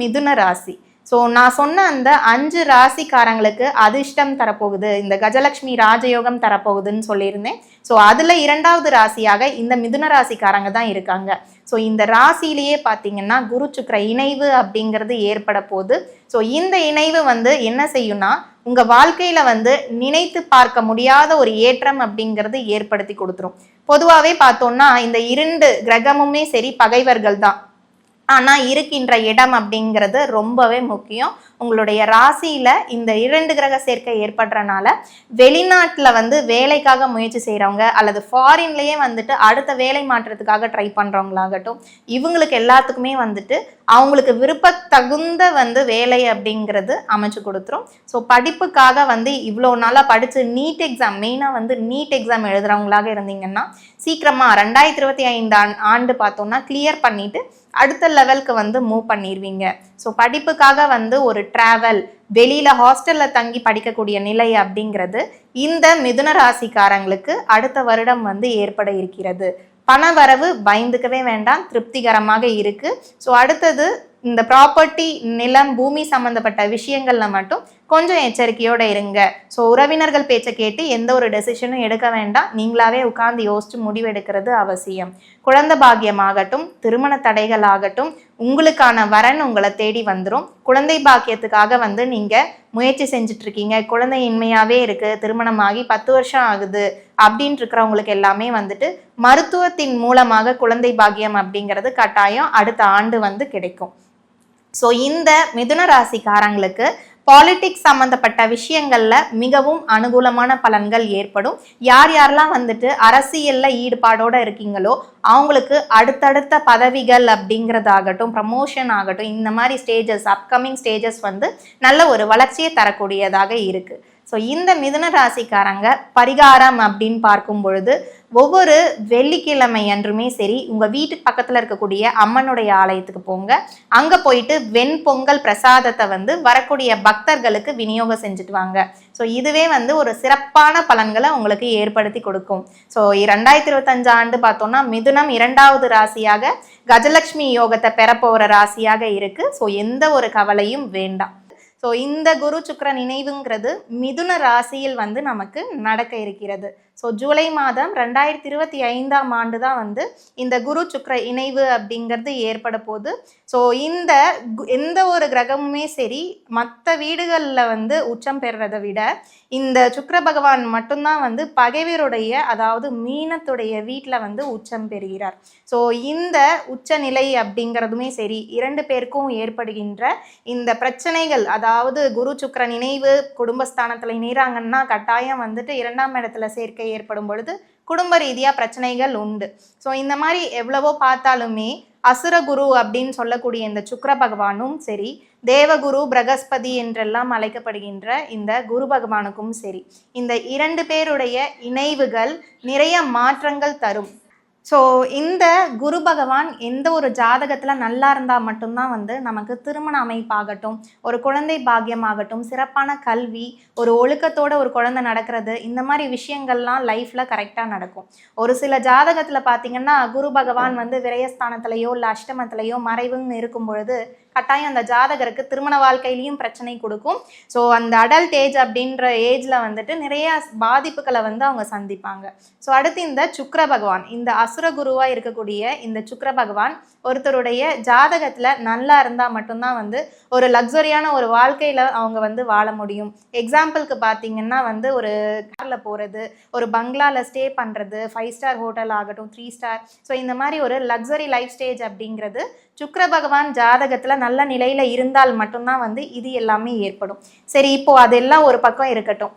மிதுன ராசி. ஸோ நான் சொன்ன அந்த 5 ராசிக்காரங்களுக்கு அதிர்ஷ்டம் தரப்போகுது, இந்த கஜலட்சுமி ராஜயோகம் தரப்போகுதுன்னு சொல்லியிருந்தேன். ஸோ அதில் 2வது ராசியாக இந்த மிதுன ராசிக்காரங்க தான் இருக்காங்க. ஸோ இந்த ராசியிலேயே பார்த்தீங்கன்னா குரு சுக்கிர இணைவு அப்படிங்கிறது ஏற்பட போகுது. ஸோ இந்த இணைவு என்ன செய்யும்னா உங்கள் வாழ்க்கையில் நினைத்து பார்க்க முடியாத ஒரு ஏற்றம் அப்படிங்கிறது ஏற்படுத்தி கொடுத்துரும். பொதுவாகவே பார்த்தோம்னா இந்த 2 கிரகமுமே சரி பகைவர்கள் தான். ஆனால் இருக்கின்ற இடம் அப்படிங்கிறது ரொம்பவே முக்கியம். உங்களுடைய ராசியில் இந்த 2 கிரக சேர்க்கை ஏற்படுறனால வெளிநாட்டில் வேலைக்காக முயற்சி செய்கிறவங்க அல்லது ஃபாரின்லேயே அடுத்த வேலை மாற்றத்துக்காக ட்ரை பண்ணுறவங்களாகட்டும், இவங்களுக்கு எல்லாத்துக்குமே அவங்களுக்கு விருப்பத்தகுந்த வேலை அப்படிங்கிறது அமைச்சு கொடுத்துரும். ஸோ படிப்புக்காக இவ்வளோ நாளாக படித்து நீட் எக்ஸாம், மெயினாக நீட் எக்ஸாம் எழுதுகிறவங்களாக இருந்தீங்கன்னா சீக்கிரமாக 2025 ஆண்டு பார்த்தோம்னா கிளியர் பண்ணிவிட்டு அடுத்த லெவலுக்கு மூவ் பண்ணிடுவீங்க. ஸோ படிப்புக்காக ஒரு ட்ராவல், வெளியில் ஹாஸ்டலில் தங்கி படிக்கக்கூடிய நிலை அப்படிங்கிறது இந்த மிதுன ராசிக்காரங்களுக்கு அடுத்த வருடம் ஏற்பட இருக்கிறது. பண வரவு பயந்துக்கவே வேண்டாம், திருப்திகரமாக இருக்கு. ஸோ அடுத்தது இந்த ப்ராப்பர்ட்டி, நிலம், பூமி சம்மந்தப்பட்ட விஷயங்கள்ல மட்டும் கொஞ்சம் எச்சரிக்கையோடு இருங்க. ஸோ உறவினர்கள் பேச்சை கேட்டு எந்த ஒரு டெசிஷனும் எடுக்க வேண்டாம், நீங்களாவே உட்கார்ந்து யோசிச்சு முடிவெடுக்கிறது அவசியம். குழந்தை பாக்கியமாகட்டும், திருமண தடைகள் ஆகட்டும், உங்களுக்கான வரன் உங்களை தேடி வந்துடும். குழந்தை பாக்கியத்துக்காக நீங்க முயற்சி செஞ்சுட்டு இருக்கீங்க, குழந்தையின்மையாவே இருக்கு, திருமணமாகி 10 வருஷம் ஆகுது அப்படின்னு இருக்கிறவங்களுக்கு எல்லாமே மருத்துவத்தின் மூலமாக குழந்தை பாக்கியம் அப்படிங்கிறது கட்டாயம் அடுத்த ஆண்டு கிடைக்கும். ஸோ இந்த மிதுன ராசிக்காரங்களுக்கு பாலிடிக்ஸ் சம்மந்தப்பட்ட விஷயங்கள்ல மிகவும் அனுகூலமான பலன்கள் ஏற்படும். யாரெல்லாம் அரசியல்ல ஈடுபாடோட இருக்கீங்களோ அவங்களுக்கு அடுத்தடுத்த பதவிகள் அப்படிங்கிறதாகட்டும், ப்ரமோஷன் ஆகட்டும், இந்த மாதிரி ஸ்டேஜஸ், அப்கமிங் ஸ்டேஜஸ் நல்ல ஒரு வளர்ச்சியை தரக்கூடியதாக இருக்கு. ஸோ இந்த மிதுன ராசிக்காரங்க பரிகாரம் அப்படின்னு பார்க்கும் பொழுது ஒவ்வொரு வெள்ளிக்கிழமை அன்றுமே சரி உங்கள் வீட்டுக்கு பக்கத்தில் இருக்கக்கூடிய அம்மனுடைய ஆலயத்துக்கு போங்க. அங்கே போயிட்டு வெண்பொங்கல் பிரசாதத்தை வரக்கூடிய பக்தர்களுக்கு விநியோகம் செஞ்சுட்டு வாங்க. ஸோ இதுவே ஒரு சிறப்பான பலன்களை உங்களுக்கு ஏற்படுத்தி கொடுக்கும். ஸோ 2025 ஆண்டு பார்த்தோம்னா மிதுனம் 2வது ராசியாக கஜலட்சுமி யோகத்தை பெறப்போகிற ராசியாக இருக்கு. ஸோ எந்த ஒரு கவலையும் வேண்டாம். ஸோ இந்த குரு சுக்கிர நினைவுங்கிறது மிதுன ராசியில் நமக்கு நடக்க இருக்கிறது. ஸோ ஜூலை மாதம் 2025 ஆண்டு தான் இந்த குரு சுக்கிர இணைவு அப்படிங்கிறது ஏற்பட போகுது. ஸோ எந்த ஒரு கிரகமுமே சரி மற்ற வீடுகளில் உச்சம் பெறுறதை விட இந்த சுக்கிர பகவான் மட்டும்தான் பகைவருடைய, அதாவது மீனத்துடைய வீட்டில் உச்சம் பெறுகிறார். ஸோ இந்த உச்ச நிலை அப்படிங்கிறதுமே சரி 2 பேருக்கும் ஏற்படுகின்ற இந்த பிரச்சனைகள், அதாவது குரு சுக்கிர நினைவு குடும்பஸ்தானத்தில் இணைகிறாங்கன்னா கட்டாயம் 2ஆம் இடத்துல சேர்க்கை ஏற்படும் பொழுது குடும்ப ரீதியா பிரச்சனைகள் உண்டு. ஸோ இந்த மாதிரி எவ்வளவோ பார்த்தாலுமே அசுரகுரு அப்படின்னு சொல்லக்கூடிய இந்த சுக்கிர பகவானும் சரி, தேவகுரு பிரகஸ்பதி என்றெல்லாம் அழைக்கப்படுகின்ற இந்த குரு பகவானுக்கும் சரி, இந்த 2 பேருடைய இணைவுகள் நிறைய மாற்றங்கள் தரும். ஸோ இந்த குரு பகவான் எந்த ஒரு ஜாதகத்தில் நல்லா இருந்தால் மட்டும்தான் நமக்கு திருமண அமைப்பாகட்டும், ஒரு குழந்தை பாக்கியமாகட்டும், சிறப்பான கல்வி, ஒரு ஒழுக்கத்தோட ஒரு குழந்தை நடக்கிறது, இந்த மாதிரி விஷயங்கள்லாம் லைஃப்பில் கரெக்டாக நடக்கும். ஒரு சில ஜாதகத்தில் பார்த்தீங்கன்னா குரு பகவான் விரயஸ்தானத்திலையோ இல்லை அஷ்டமத்திலையோ மறைவுன்னு இருக்கும் பொழுது கட்டாயம் அந்த ஜாதகருக்கு திருமண வாழ்க்கையிலையும் பிரச்சனை கொடுக்கும். ஸோ அந்த அடல்ட் ஏஜ் அப்படின்ற ஏஜில் நிறைய பாதிப்புகளை அவங்க சந்திப்பாங்க. ஸோ அடுத்து இந்த சுக்கிர பகவான், இந்த அசுரகுருவாக இருக்கக்கூடிய இந்த சுக்கிர பகவான் ஒருத்தருடைய ஜாதகத்தில் நல்லா இருந்தால் மட்டும்தான் ஒரு லக்ஸரியான ஒரு வாழ்க்கையில் அவங்க வாழ முடியும். எக்ஸாம்பிளுக்கு பார்த்தீங்கன்னா ஒரு காரில் போகிறது, ஒரு பங்களாவில் ஸ்டே பண்ணுறது, 5 ஸ்டார் ஹோட்டல் ஆகட்டும், 3 ஸ்டார். ஸோ இந்த மாதிரி ஒரு லக்ஸரி லைஃப் ஸ்டேஜ் அப்படிங்கிறது சுக்கிர பகவான் ஜாதகத்தில் நல்ல நிலையில் இருந்தால் மட்டும்தான் இது எல்லாமே ஏற்படும். சரி, இப்போ அதெல்லாம் ஒரு பக்கம் இருக்கட்டும்.